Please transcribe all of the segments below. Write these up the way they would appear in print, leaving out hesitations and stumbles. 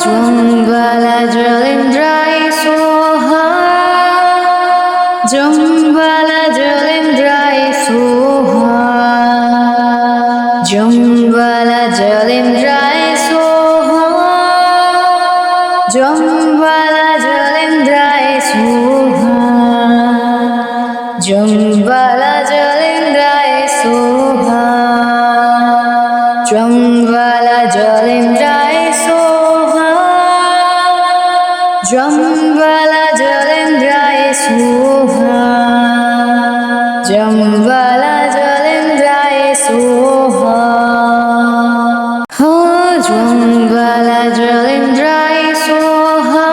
Jambala Jalindrai Soha Jambala Jalindrai Soha Jambala Jalindrai Soha Jambala Jalindrai Soha Jambala Jalindrai Soha Jambala Jalindrai Soha Jambala Jalindrai Soha Jambala Jalindrai Soha Ha Jambala Jalindrai Soha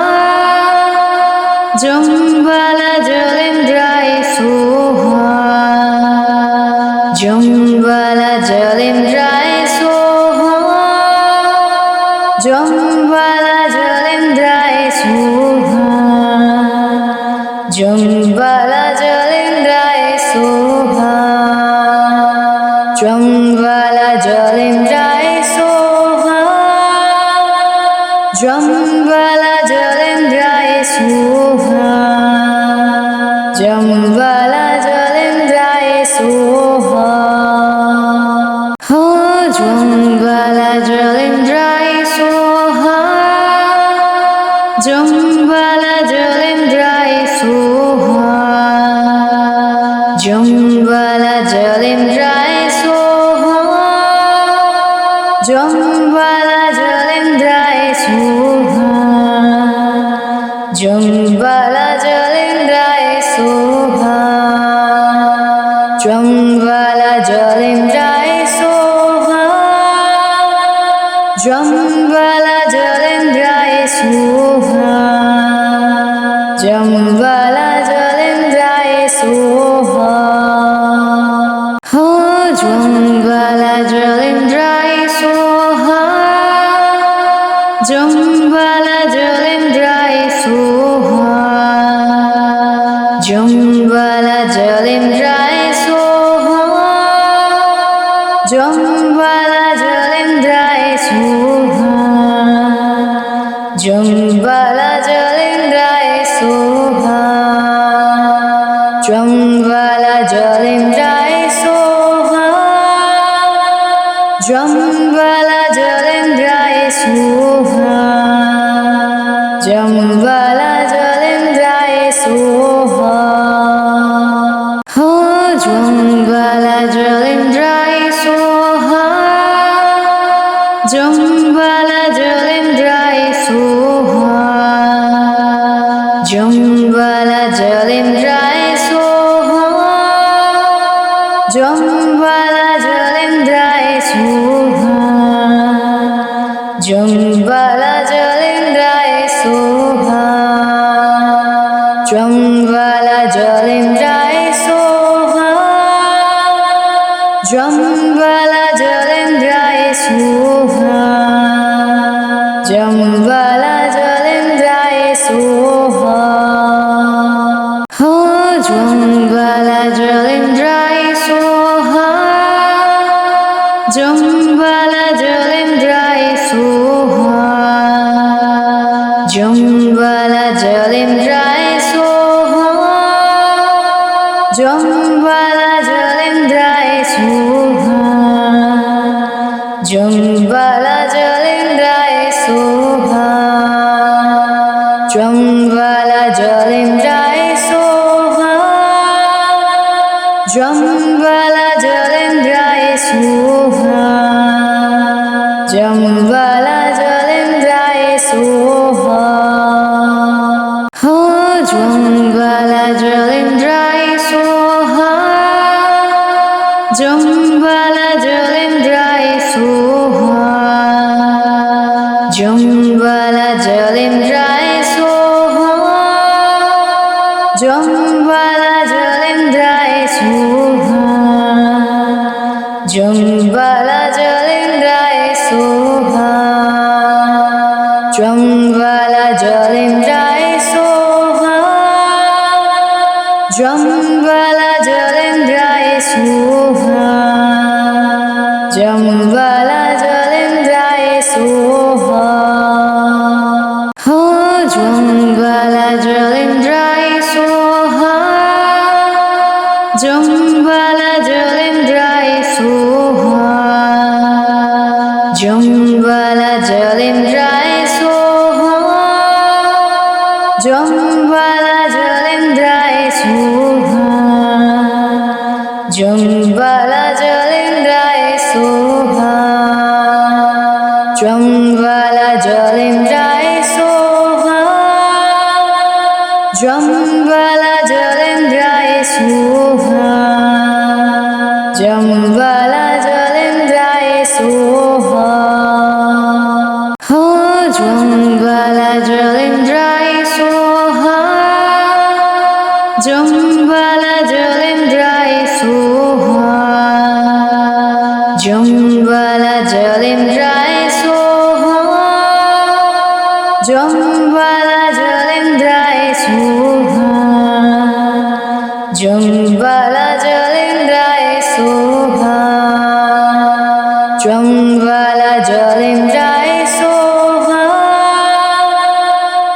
Jambala Jalindrai Soha Jambala Jalindrai Soha Jambala Jalindrai Soha Jambala Jalindrai Soha Jambala Jalindrai Soha Jambala Jalindrai Soha Jambala Jalindrai Soha Ha Jambala Jalindrai Soha Jambala Jalindrai Soha Jambala Jalindrai Soha Jambala Jalindrai Soha Jambala Jalindrai Soha Jambala Jalindrai Soha Jambala Jalindrai Soha Jambala Jalindrai Soha Ha Jambala Jalindrai Soha Jambala Jalindrai Soha Jambala Jalindrai Soha Jambala Jalindrai Soha Jambala Jalindrai Soha Jambala Jalindrai Soha Jambala Jalindrai Soha Jambala Jalindrai Soha Ha Jambala Jalindrai Soha Jambala Jalindrai Soha Jambala Jalindrai Soha Jambala Jalindrai Soha Jambala Jalindrai Soha Jambala Jalindrai Soha Jambala Jalindrai Soha Jambala Jalindrai Soha Ha Jambala Jalindrai Soha Jambala Jalindrai Soha Jambala Jalindrai Soha Jambala Jalindrai Soha Jambala Jalindrai Soha Jambala Jalindrai Soha Jambala Jalindrai Soha Jambala Jalindrai Soha Ha Jambala Jalindrai Soha Jambala Jalindrai Soha Jambala Jalindrai Soha Jambala Jalindrai Soha Jambala Jalindrai Soha Jambala Jalindrai Soha Jambala Jalindrai Soha Jambala Jalindrai Soha Jambala Jalindraya Soha Jambala Jalindraya Soha Jambala Jalindraya Soha Jambala Jalindraya Soha Jambala Jalindraya Soha Jambala Jalindraya Soha Jambala Jalindraya Soha Jambala Jalindraya Soha Ha Jambala Jalindraya Soha Jambala Jalindraya Soha Jambala Jalindraya Soha Jambala Jalindraya Soha Jambala Jalindraya Soha Jambala Jalindraya Soha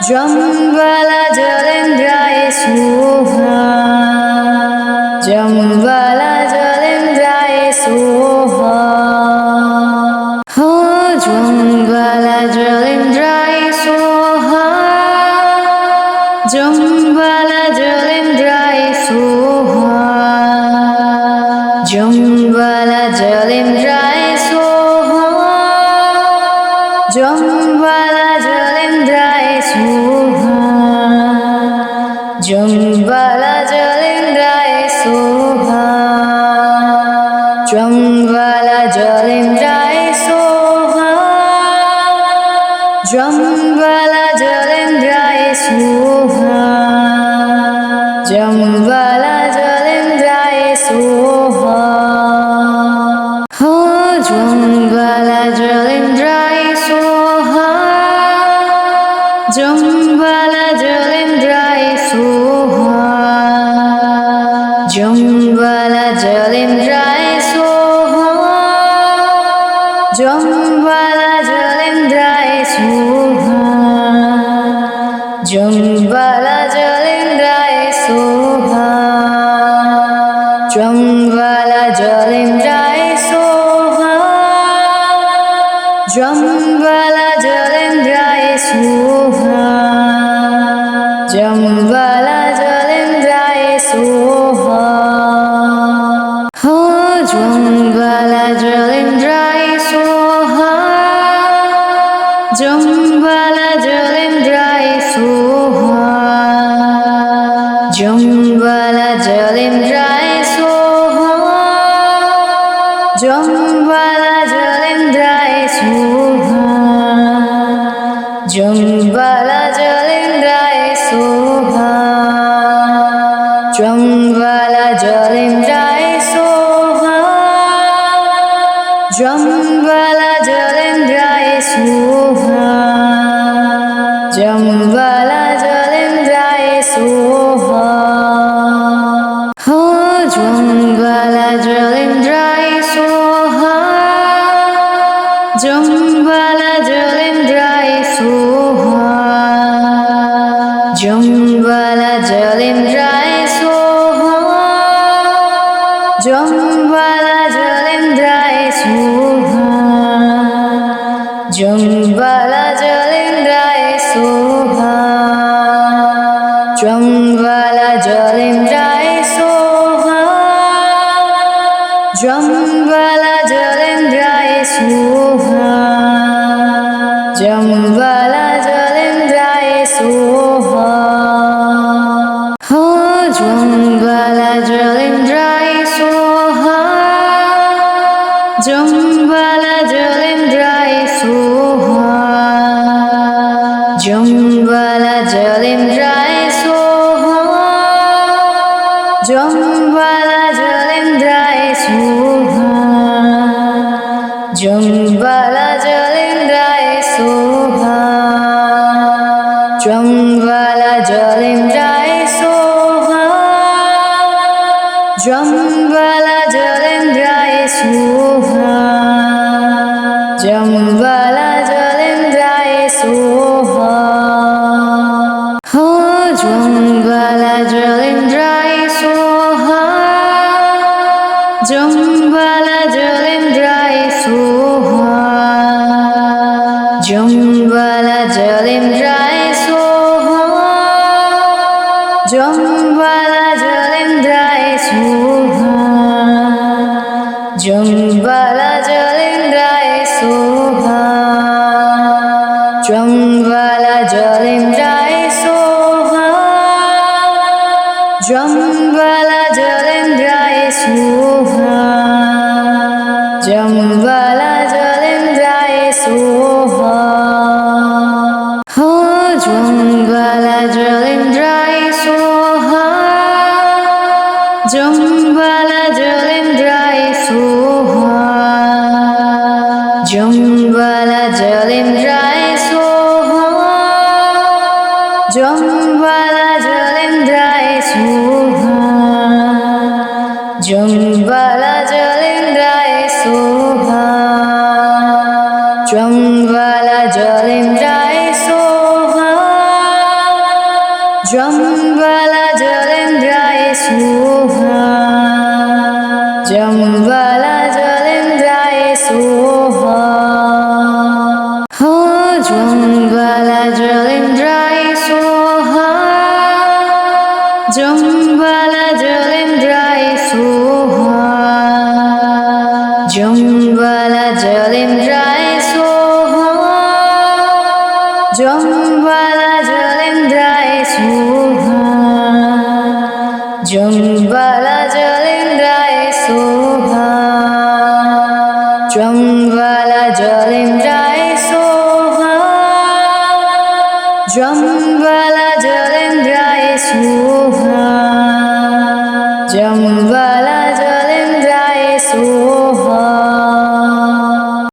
Jambala Jalindraya Soha Jambala Jalindraya Soha Ha Jambala Jalindraya Soha Jambala Jalindraya Soha Jambala Jalindraya Soha Jambala Jalindraya Soha Jambala Jalindraya Soha Jambala Jalindraya Soha Jambala Jalindraya Soha Jambala Jalindraya Soha Ha Jambala Jalindraya Soha Jambala Jalindraya Soha Jambala Jalindraya Soha Jambala Jalindraya Soha Jambala Jalindraya Soha Jambala Jalindraya Soha Jambala Jalindraya Soha Jambala Jalindraya Soha Ha Jambala Jalindraya Soha Jambala Jalindraya Soha Jambala Jalindraya Soha Jambala Jalindraya Soha Jambala Jalindraya Soha Jambala Jalindraya Soha Jambala Jalindraya Soha Jambala Jalindraya Soha Ha Jambala Jalindraya Soha Jambala Jalindraya Soha Jambala Jalindraya Soha Jambala Jalindraya Soha Jambala Jalindraya Soha Jambala Jalindraya Soha Jambala Jalindraya Soha Jambala Jalindraya Soha Ha Jambala Jalindraya Soha Jambala Jalindraya Soha Jambala Jalindraya Soha Jambala Jalindraya Soha Jambala Jalindraya Soha Jambala Jalindraya Soha Jambala Jalindraya Soha Jambala Jalindraya Soha Jambala Jalindraya Soha Jambala Jalindraya Soha Jambala Jalindraya Soha Jambala Jalindraya Soha Jambala Jalindraya Soha Jambala Jalindraya Soha Ha Jambala Jalindraya Soha Jambala Jalindraya Soha Jambala Jalindraya Soha Jambala Jalindraya Soha Jambala Jalindraya Soha Jambala Jalindraya Soha Jambala Jalindraya Soha Jambala Jalindraya Soha Ha Jambala Jalindraya Soha Jambala Jalindraya Soha Jambala Jalindraya Soha Jambala Jalindraya Soha Jambala Jalindraya Soha Jambala Jalindraya Soha Jambala Jalindraya Soha Jambala